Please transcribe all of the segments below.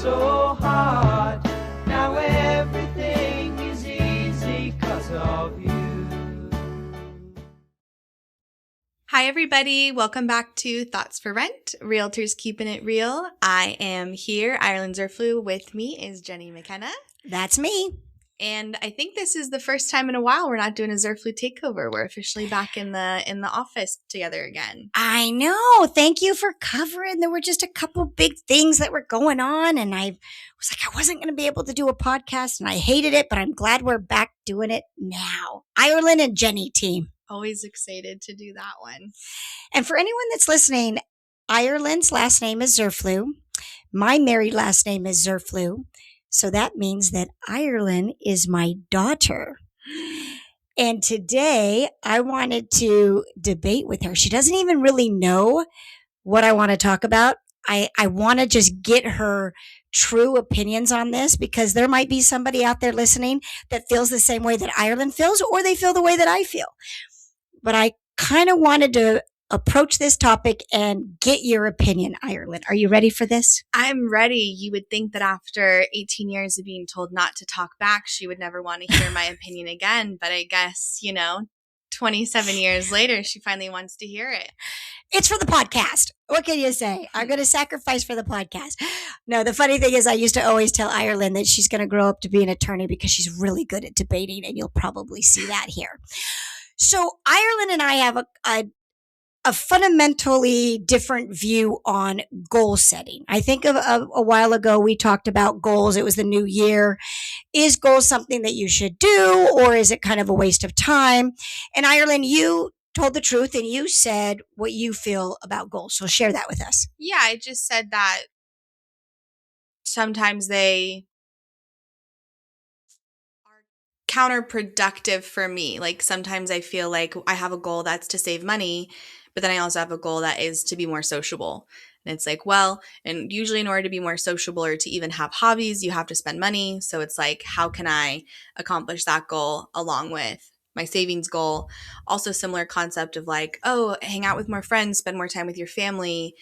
so hard. Now everything is easy 'cause of you. Hi, everybody. Welcome back to Thoughts for Rent, Realtors Keeping It Real. I am here, Ireland Zerflu. With me is Jenni McKenna. That's me. And I think this is the first time in a while we're not doing a Zerflu takeover. We're officially back in the office together again. I know. Thank you for covering. There were just a couple big things that were going on, and I was like, I wasn't going to be able to do a podcast, and I hated it, but I'm glad we're back doing it now. Ireland and Jenni team. Always excited to do that one. And for anyone that's listening, Ireland's last name is Zerflu. My married last name is Zerflu. So that means that Ireland is my daughter. And today I wanted to debate with her. She doesn't even really know what I want to talk about. I want to just get her true opinions on this, because there might be somebody out there listening that feels the same way that Ireland feels, or they feel the way that I feel. But I kind of wanted to approach this topic and get your opinion, Ireland. Are you ready for this? I'm ready. You would think that after 18 years of being told not to talk back, she would never want to hear my opinion again. But I guess, 27 years later, she finally wants to hear it. It's for the podcast. What can you say? I'm going to sacrifice for the podcast. No, the funny thing is I used to always tell Ireland that she's going to grow up to be an attorney because she's really good at debating, and you'll probably see that here. So Ireland and I have a fundamentally different view on goal setting. I think of a while ago, we talked about goals. It was the new year. Is goals something that you should do, or is it kind of a waste of time? And Ireland, you told the truth, and you said what you feel about goals. So share that with us. Yeah, I just said that sometimes they counterproductive for me. Like sometimes I feel like I have a goal that's to save money, but then I also have a goal that is to be more sociable. And it's like, well, and usually in order to be more sociable or to even have hobbies, you have to spend money. So it's like, how can I accomplish that goal along with my savings goal? Also similar concept of like, oh, hang out with more friends, spend more time with your family,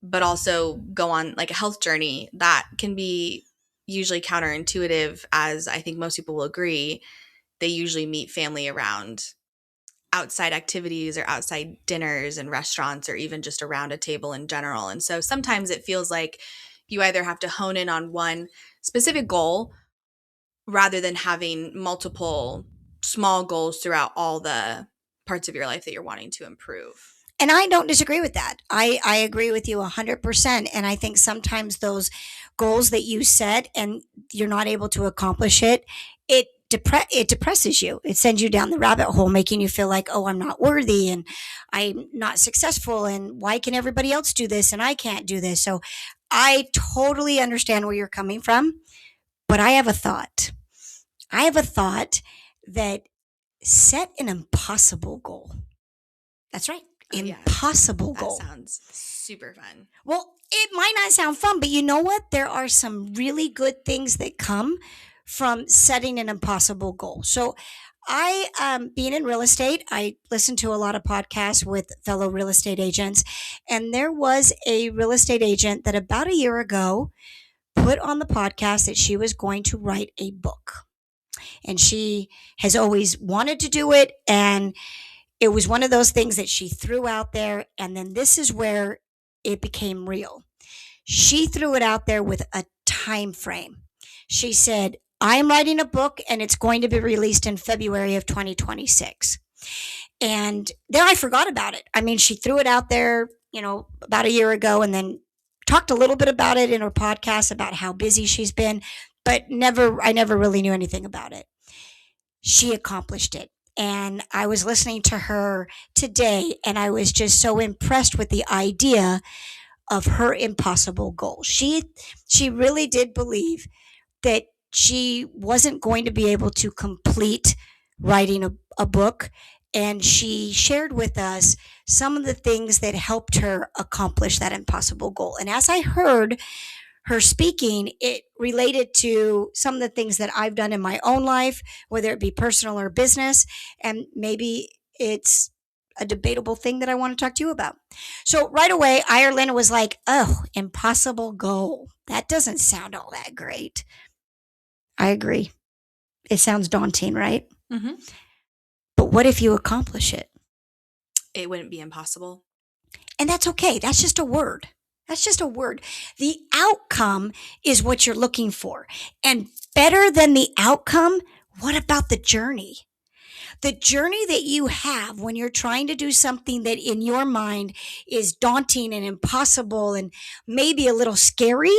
but also go on like a health journey. That can be usually counterintuitive, as I think most people will agree. They usually meet family around outside activities or outside dinners and restaurants, or even just around a table in general. And so sometimes it feels like you either have to hone in on one specific goal rather than having multiple small goals throughout all the parts of your life that you're wanting to improve. And I don't disagree with that. I agree with you 100%. And I think sometimes those goals that you set and you're not able to accomplish it, it depresses you. It sends you down the rabbit hole, making you feel like, oh, I'm not worthy and I'm not successful. And why can everybody else do this and I can't do this? So I totally understand where you're coming from. But I have a thought. I have a thought that set an impossible goal. That's right. Impossible goal. That sounds super fun. Well, it might not sound fun, but you know what? There are some really good things that come from setting an impossible goal. So being in real estate, I listen to a lot of podcasts with fellow real estate agents. And there was a real estate agent that about a year ago put on the podcast that she was going to write a book. And she has always wanted to do it. And it was one of those things that she threw out there. And then this is where it became real. She threw it out there with a time frame. She said, I'm writing a book and it's going to be released in February of 2026. And then I forgot about it. I mean, she threw it out there, about a year ago, and then talked a little bit about it in her podcast about how busy she's been, but I never really knew anything about it. She accomplished it. And I was listening to her today, and I was just so impressed with the idea of her impossible goal. She really did believe that she wasn't going to be able to complete writing a book. And she shared with us some of the things that helped her accomplish that impossible goal. And as I heard her speaking, it related to some of the things that I've done in my own life, whether it be personal or business. And maybe it's a debatable thing that I want to talk to you about. So right away, Ireland was like, oh, impossible goal. That doesn't sound all that great. I agree. It sounds daunting, right? Mm-hmm. But what if you accomplish it? It wouldn't be impossible. And that's okay. That's just a word. That's just a word. The outcome is what you're looking for. And better than the outcome, what about the journey? The journey that you have when you're trying to do something that in your mind is daunting and impossible and maybe a little scary,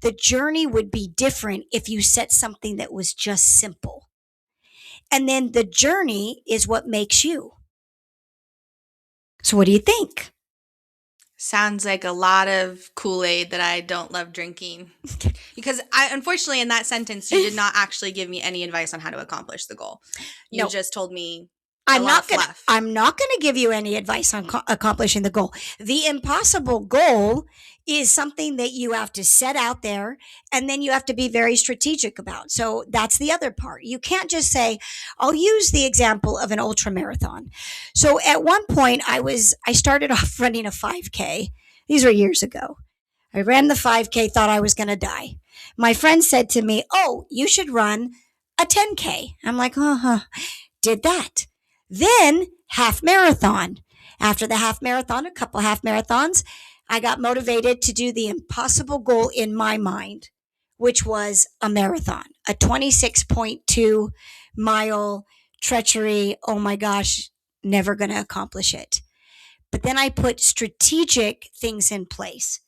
the journey would be different if you set something that was just simple. And then the journey is what makes you. So what do you think? Sounds like a lot of Kool-Aid that I don't love drinking. Because unfortunately, in that sentence, you did not actually give me any advice on how to accomplish the goal. You just told me I'm not going to give you any advice on accomplishing the goal. The impossible goal is something that you have to set out there and then you have to be very strategic about. So that's the other part. You can't just say, I'll use the example of an ultra marathon. So at one point I started off running a 5K. These were years ago. I ran the 5K, thought I was going to die. My friend said to me, oh, you should run a 10K. I'm like, did that. Then half marathon. After the half marathon, a couple half marathons, I got motivated to do the impossible goal in my mind, which was a marathon, a 26.2 mile treachery. Oh my gosh, never going to accomplish it. But then I put strategic things in place.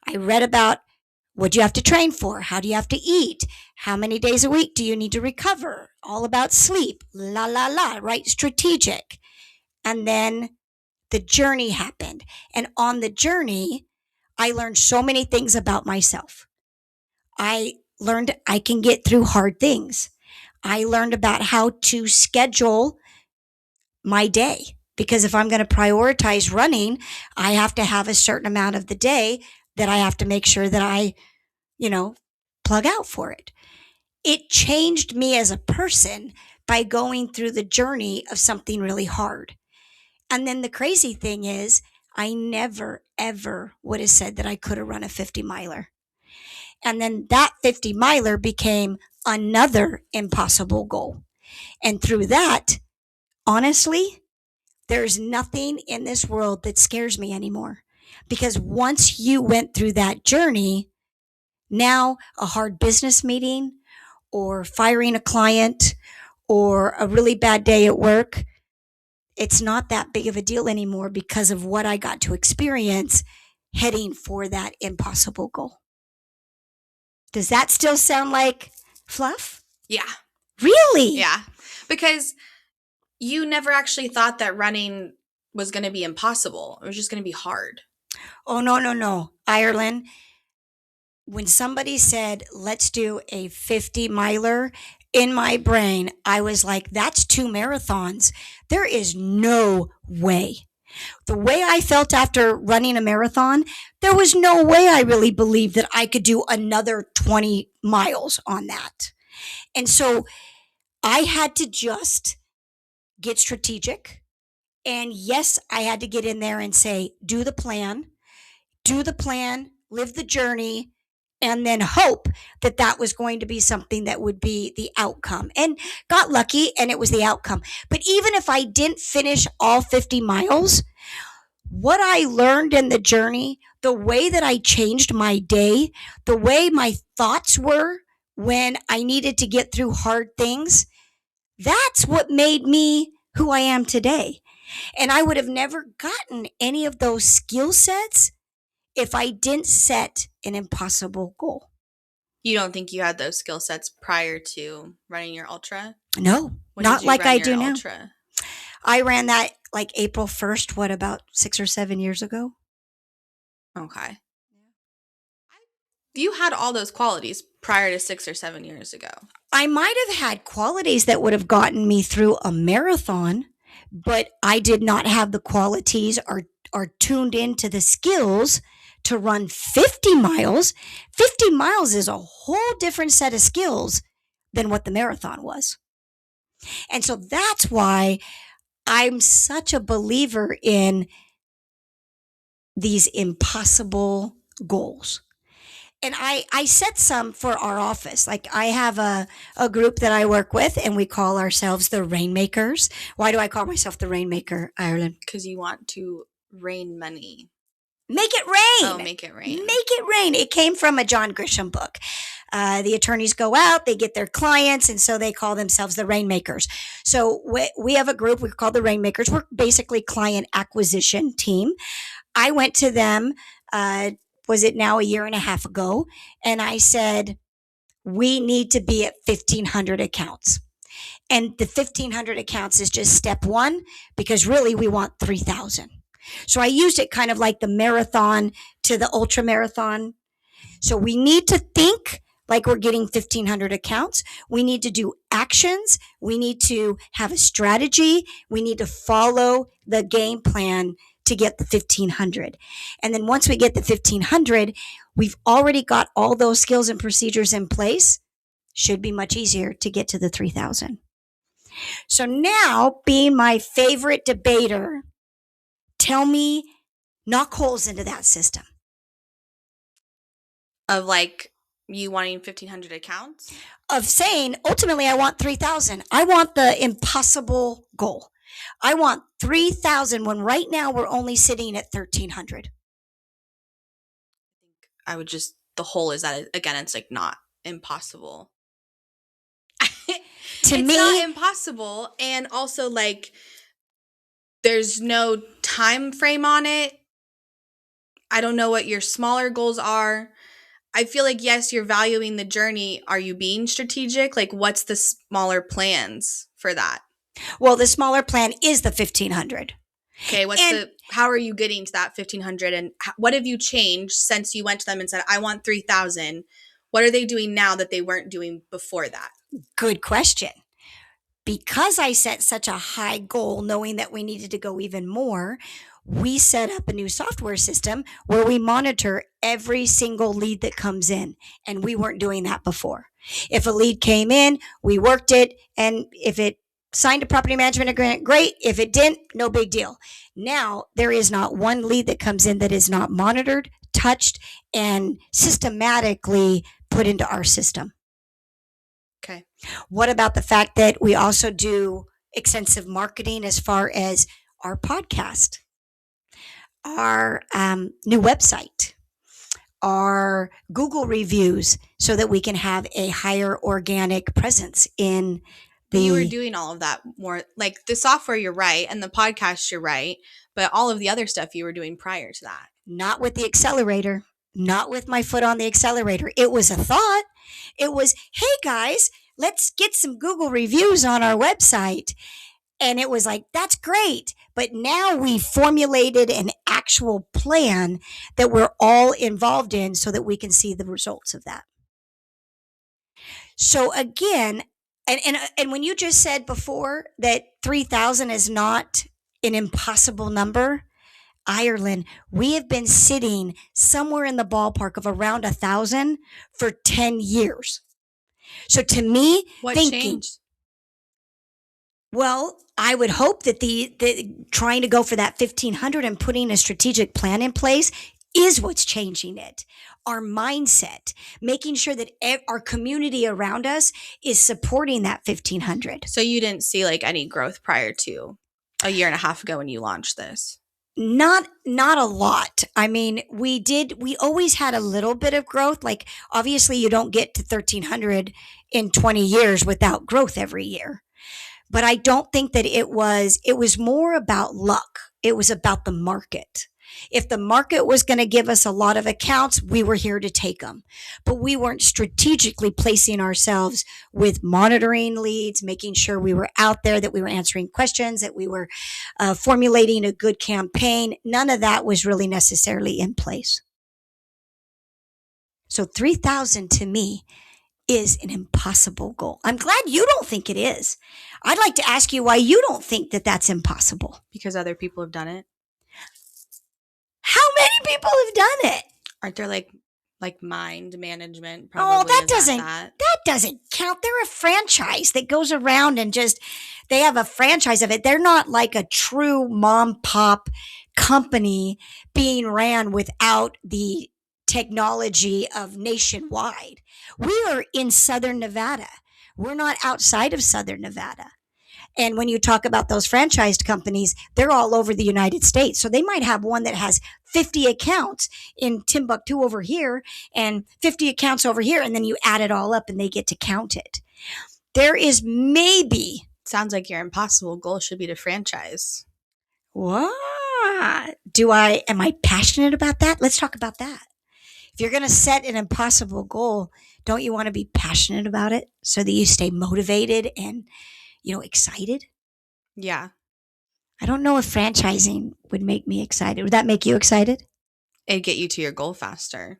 I read about what do you have to train for? How do you have to eat? How many days a week do you need to recover? All about sleep, right? Strategic. And then the journey happened. And on the journey, I learned so many things about myself. I learned I can get through hard things. I learned about how to schedule my day. Because if I'm going to prioritize running, I have to have a certain amount of the day that I have to make sure that I, plug out for it. It changed me as a person by going through the journey of something really hard. And then the crazy thing is, I never, ever would have said that I could have run a 50 miler. And then that 50 miler became another impossible goal. And through that, honestly, there's nothing in this world that scares me anymore. Because once you went through that journey, now a hard business meeting or firing a client or a really bad day at work, it's not that big of a deal anymore because of what I got to experience heading for that impossible goal. Does that still sound like fluff? Yeah. Really? Yeah. Because you never actually thought that running was going to be impossible. It was just going to be hard. Oh, no. Ireland, when somebody said, let's do a 50 miler, in my brain, I was like, that's 2 marathons. There is no way. The way I felt after running a marathon, there was no way I really believed that I could do another 20 miles on that. And so I had to just get strategic. And yes, I had to get in there and say, do the plan, live the journey, and then hope that that was going to be something that would be the outcome. And got lucky, and it was the outcome. But even if I didn't finish all 50 miles, what I learned in the journey, the way that I changed my day, the way my thoughts were when I needed to get through hard things, that's what made me who I am today. And I would have never gotten any of those skill sets if I didn't set an impossible goal. You don't think you had those skill sets prior to running your ultra? No, When not did you like run I your do now. ultra? I ran that like April 1st, about 6 or 7 years ago? Okay. You had all those qualities prior to 6 or 7 years ago. I might have had qualities that would have gotten me through a marathon, but I did not have the qualities or tuned into the skills to run 50 miles. 50 miles is a whole different set of skills than what the marathon was. And so that's why I'm such a believer in these impossible goals. And I set some for our office. Like I have a group that I work with and we call ourselves the Rainmakers. Why do I call myself the Rainmaker, Ireland? Because you want to rain money. Make it rain. Oh, make it rain. Make it rain. It came from a John Grisham book. The attorneys go out, they get their clients, and so they call themselves the Rainmakers. So we have a group we call the Rainmakers. We're basically client acquisition team. I went to them, was it now a year and a half ago, and I said, we need to be at 1,500 accounts. And the 1,500 accounts is just step one, because really we want 3,000. So I used it kind of like the marathon to the ultra marathon. So we need to think like we're getting 1,500 accounts. We need to do actions. We need to have a strategy. We need to follow the game plan to get the 1,500. And then once we get the 1,500, we've already got all those skills and procedures in place. Should be much easier to get to the 3,000. So now, being my favorite debater, tell me, knock holes into that system. Of like you wanting 1,500 accounts? Of saying, ultimately, I want 3,000. I want the impossible goal. I want 3,000 when right now we're only sitting at 1,300. I would just, the whole is that, again, it's like not impossible. To it's me, not impossible. And also like there's no time frame on it. I don't know what your smaller goals are. I feel like, yes, you're valuing the journey. Are you being strategic? Like, what's the smaller plans for that? well, the smaller plan is the 1,500. Okay, how are you getting to that 1,500? And what have you changed since you went to them and said, I want 3,000? What are they doing now that they weren't doing before that? Good question. Because I set such a high goal, knowing that we needed to go even more, we set up a new software system where we monitor every single lead that comes in. And we weren't doing that before. If a lead came in, we worked it. And if it signed a property management agreement, great. If it didn't, no big deal. Now, there is not one lead that comes in that is not monitored, touched, and systematically put into our system. Okay. What about the fact that we also do extensive marketing as far as our podcast, our new website, our Google reviews, so that we can have a higher organic presence in the... You were doing all of that more, like the software, you're right, and the podcast, you're right, but all of the other stuff you were doing prior to that. Not with the accelerator, not with my foot on the accelerator. It was a thought. It was, hey guys, let's get some Google reviews on our website. And it was like, that's great. But now we formulated an actual plan that we're all involved in so that we can see the results of that. So again, and when you just said before that 3,000 is not an impossible number, Ireland, we have been sitting somewhere in the ballpark of around 1,000 for 10 years. So to me, what thinking, changed? Well, I would hope that the trying to go for that 1,500 and putting a strategic plan in place is what's changing it. Our mindset, making sure that our community around us is supporting that 1,500. So you didn't see like any growth prior to a year and a half ago when you launched this? Not a lot. I mean, we always had a little bit of growth. Like obviously you don't get to 1,300 in 20 years without growth every year. But I don't think that it was more about luck. It was about the market. If the market was going to give us a lot of accounts, we were here to take them. But we weren't strategically placing ourselves with monitoring leads, making sure we were out there, that we were answering questions, that we were formulating a good campaign. None of that was really necessarily in place. So 3,000 to me is an impossible goal. I'm glad you don't think it is. I'd like to ask you why you don't think that that's impossible. Because other people have done it. How many people have done it? Aren't there like mind management? Oh, Probably that doesn't count. They're a franchise that goes around and just They have a franchise of it. They're not like a true mom pop company being ran without the technology of nationwide. We are in Southern Nevada. We're not outside of Southern Nevada. And when you talk about those franchised companies, they're all over the United States. So they might have one that has 50 accounts in Timbuktu over here and 50 accounts over here. And then you add it all up and they get to count it. There is maybe. Sounds like your impossible goal should be to franchise. What? Am I passionate about that? Let's talk about that. If you're going to set an impossible goal, don't you want to be passionate about it so that you stay motivated and excited? Yeah. I don't know if franchising would make me excited. Would that make you excited? It'd get you to your goal faster.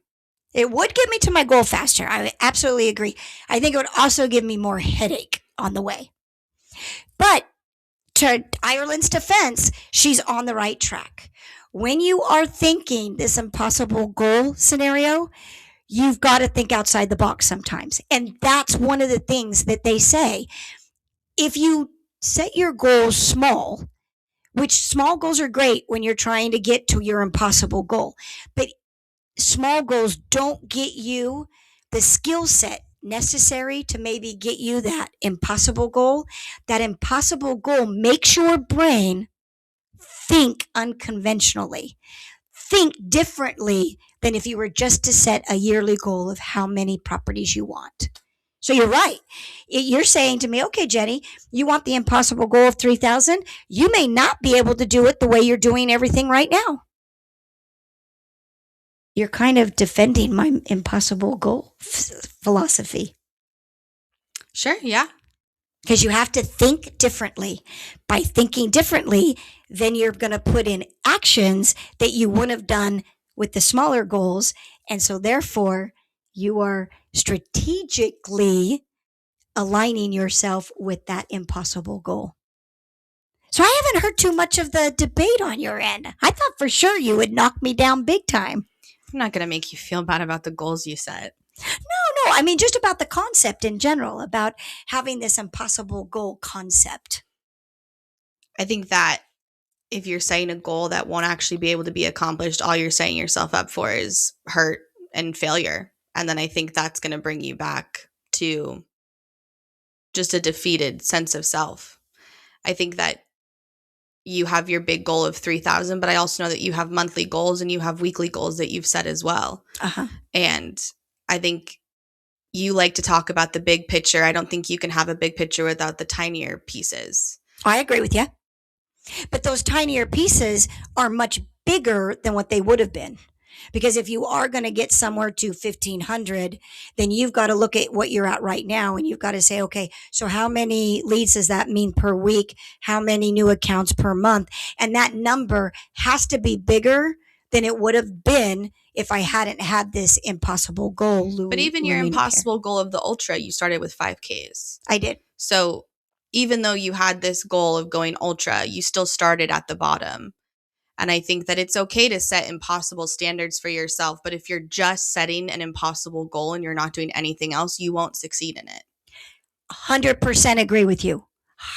It would get me to my goal faster. I absolutely agree. I think it would also give me more headache on the way. But to Ireland's defense, she's on the right track. When you are thinking this impossible goal scenario, you've got to think outside the box sometimes. And that's one of the things that they say. If you set your goals small, which small goals are great when you're trying to get to your impossible goal, but small goals don't get you the skill set necessary to maybe get you that impossible goal. That impossible goal makes your brain think unconventionally, think differently than if you were just to set a yearly goal of how many properties you want. So you're right. You're saying to me, okay, Jenny, you want the impossible goal of 3,000? You may not be able to do it the way you're doing everything right now. You're kind of defending my impossible goal philosophy. Sure, yeah. Because you have to think differently. By thinking differently, then you're going to put in actions that you wouldn't have done with the smaller goals. And so therefore, you are strategically aligning yourself with that impossible goal. So I haven't heard too much of the debate on your end. I thought for sure you would knock me down big time. I'm not going to make you feel bad about the goals you set. No. I mean, just about the concept in general, about having this impossible goal concept. I think that if you're setting a goal that won't actually be able to be accomplished, all you're setting yourself up for is hurt and failure. And then I think that's going to bring you back to just a defeated sense of self. I think that you have your big goal of 3,000, but I also know that you have monthly goals and you have weekly goals that you've set as well. Uh-huh. And I think you like to talk about the big picture. I don't think you can have a big picture without the tinier pieces. I agree with you. But those tinier pieces are much bigger than what they would have been. Because if you are going to get somewhere to 1,500, then you've got to look at what you're at right now. And you've got to say, okay, so how many leads does that mean per week? How many new accounts per month? And that number has to be bigger than it would have been if I hadn't had this impossible goal. But even your impossible goal of the ultra, you started with 5Ks. I did. So even though you had this goal of going ultra, you still started at the bottom. And I think that it's okay to set impossible standards for yourself. But if you're just setting an impossible goal and you're not doing anything else, you won't succeed in it. 100% agree with you.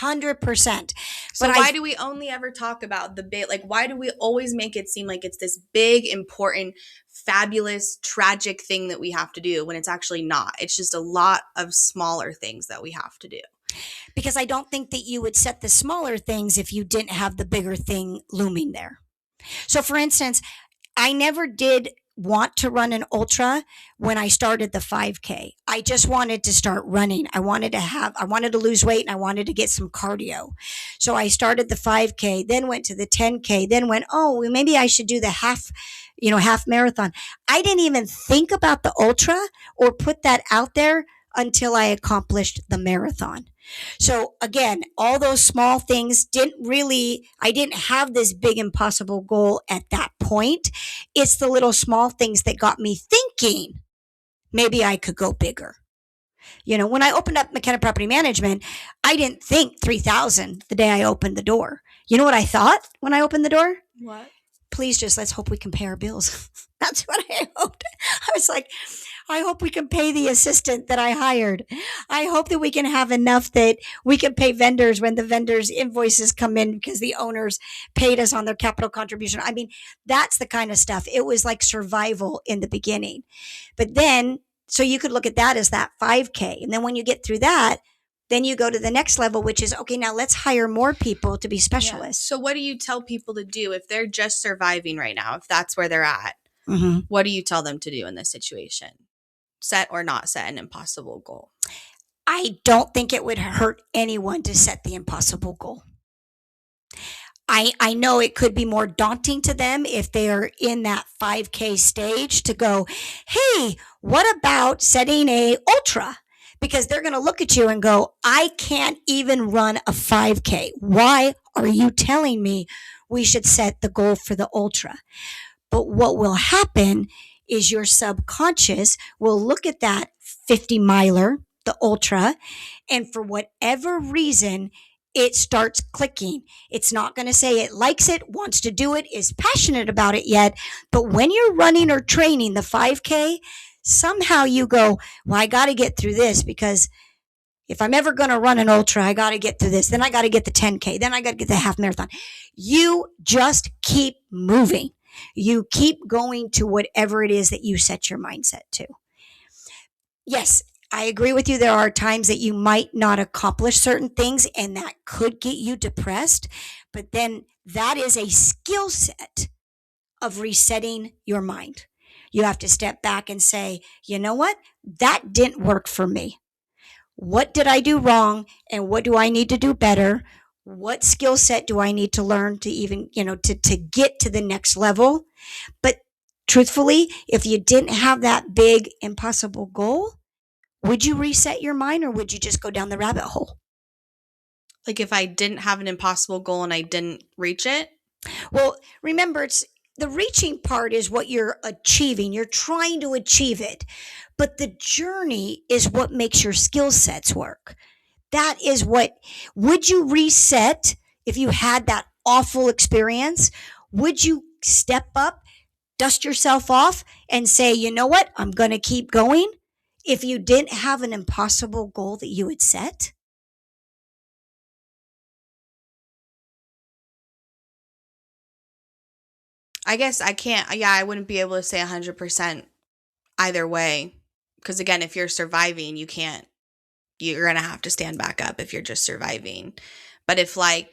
100%. So why do we only ever talk about the big, like, why do we always make it seem like it's this big, important, fabulous, tragic thing that we have to do when it's actually not? It's just a lot of smaller things that we have to do. Because I don't think that you would set the smaller things if you didn't have the bigger thing looming there. So for instance, I never did want to run an ultra when I started the 5K. I just wanted to start running. I wanted to lose weight and I wanted to get some cardio. So I started the 5K, then went to the 10K, then went, maybe I should do the half marathon. I didn't even think about the ultra or put that out there until I accomplished the marathon. So again, all those small things I didn't have this big impossible goal at that point. It's the little small things that got me thinking maybe I could go bigger. When I opened up McKenna Property Management, I didn't think 3,000 the day I opened the door. You know what I thought when I opened the door? What? Please let's hope we can pay our bills. That's what I hoped. I was like, I hope we can pay the assistant that I hired. I hope that we can have enough that we can pay vendors when the vendors' invoices come in because the owners paid us on their capital contribution. I mean, that's the kind of stuff. It was like survival in the beginning. But then, so you could look at that as that 5K. And then when you get through that, then you go to the next level, which is, okay, now let's hire more people to be specialists. So what do you tell people to do if they're just surviving right now, if that's where they're at? Mm-hmm. What do you tell them to do in this situation? Set or not set an impossible goal? I don't think it would hurt anyone to set the impossible goal. I know it could be more daunting to them if they're in that 5K stage to go, hey, what about setting a ultra? Because they're going to look at you and go, I can't even run a 5K. Why are you telling me we should set the goal for the ultra? But what will happen is your subconscious will look at that 50 miler, the ultra, and for whatever reason, it starts clicking. It's not going to say it likes it, wants to do it, is passionate about it yet. But when you're running or training the 5K, somehow you go, well, I got to get through this because if I'm ever going to run an ultra, I got to get through this. Then I got to get the 10K. Then I got to get the half marathon. You just keep moving. You keep going to whatever it is that you set your mindset to. Yes, I agree with you. There are times that you might not accomplish certain things and that could get you depressed. But then that is a skill set of resetting your mind. You have to step back and say, you know what? That didn't work for me. What did I do wrong? And what do I need to do better? What skill set do I need to learn to even, to get to the next level? But truthfully, if you didn't have that big impossible goal, would you reset your mind or would you just go down the rabbit hole? Like if I didn't have an impossible goal and I didn't reach it? Well, remember, it's the reaching part is what you're achieving. You're trying to achieve it. But the journey is what makes your skill sets work. That is what, would you reset if you had that awful experience? Would you step up, dust yourself off and say, you know what, I'm going to keep going if you didn't have an impossible goal that you had set? I guess I can't, I wouldn't be able to say 100% either way. Because again, if you're surviving, you're going to have to stand back up if you're just surviving. But if I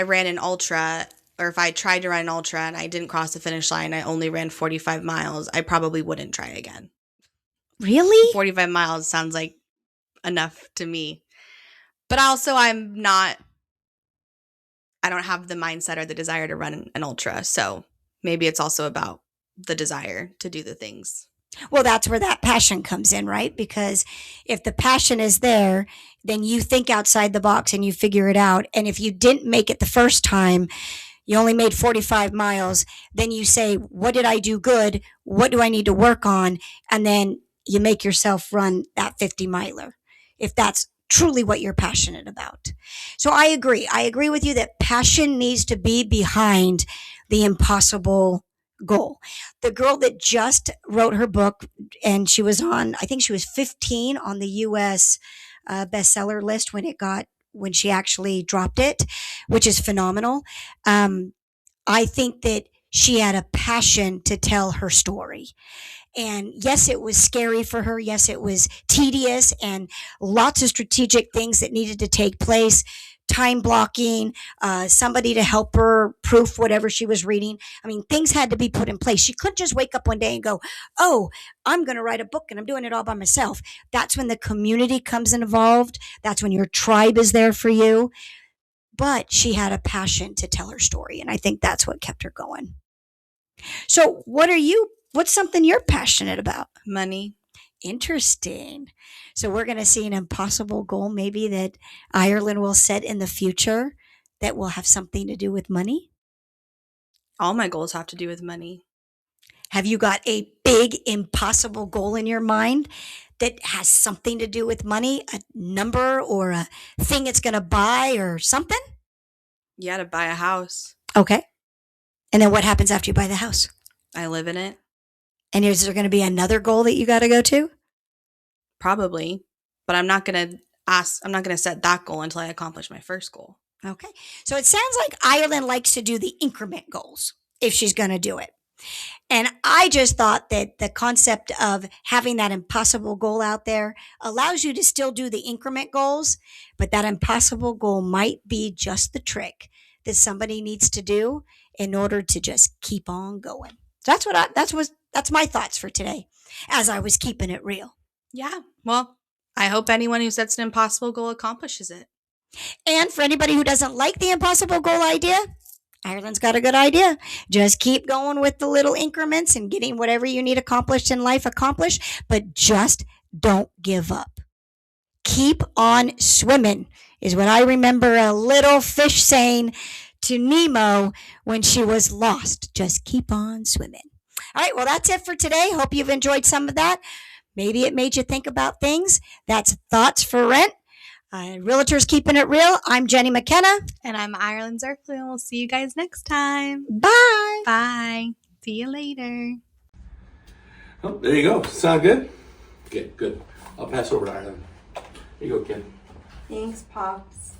ran an ultra or if I tried to run an ultra and I didn't cross the finish line, I only ran 45 miles, I probably wouldn't try again. Really? 45 miles sounds like enough to me. But also I don't have the mindset or the desire to run an ultra. So maybe it's also about the desire to do the things. Well, that's where that passion comes in, right? Because if the passion is there, then you think outside the box and you figure it out. And if you didn't make it the first time, you only made 45 miles, then you say, what did I do good? What do I need to work on? And then you make yourself run that 50 miler, if that's truly what you're passionate about. So I agree. I agree with you that passion needs to be behind the impossible goal. The girl that just wrote her book, and she was I think she was 15 on the US bestseller list when she actually dropped it, which is phenomenal. I think that she had a passion to tell her story. And yes, it was scary for her. Yes, it was tedious and lots of strategic things that needed to take place. Time blocking, somebody to help her proof whatever she was reading. I mean, things had to be put in place. She couldn't just wake up one day and go, oh, I'm going to write a book and I'm doing it all by myself. That's when the community comes involved. That's when your tribe is there for you. But she had a passion to tell her story. And I think that's what kept her going. So what's something you're passionate about? Money. Interesting. So we're going to see an impossible goal maybe that Ireland will set in the future that will have something to do with money. All my goals have to do with money. Have you got a big impossible goal in your mind that has something to do with money, a number or a thing it's going to buy or something? Yeah, to buy a house. Okay. And then what happens after you buy the house? I live in it. And is there going to be another goal that you got to go to? Probably. But I'm not going to set that goal until I accomplish my first goal. Okay. So it sounds like Ireland likes to do the increment goals if she's going to do it. And I just thought that the concept of having that impossible goal out there allows you to still do the increment goals, but that impossible goal might be just the trick that somebody needs to do in order to just keep on going. That's my thoughts for today as I was keeping it real. Yeah. Well, I hope anyone who sets an impossible goal accomplishes it. And for anybody who doesn't like the impossible goal idea, Ireland's got a good idea. Just keep going with the little increments and getting whatever you need accomplished in life accomplished, but just don't give up. Keep on swimming is what I remember a little fish saying to Nemo when she was lost. Just keep on swimming. All right, well, that's it for today. Hope you've enjoyed some of that. Maybe it made you think about things. That's Thoughts for Rent. Realtors Keeping It Real. I'm Jenni McKenna. And I'm Ireland Zerklu, and we'll see you guys next time. Bye. Bye. See you later. Oh, there you go. Sound good? Okay, good. I'll pass over to Ireland. Here you go, kid. Thanks, Pops.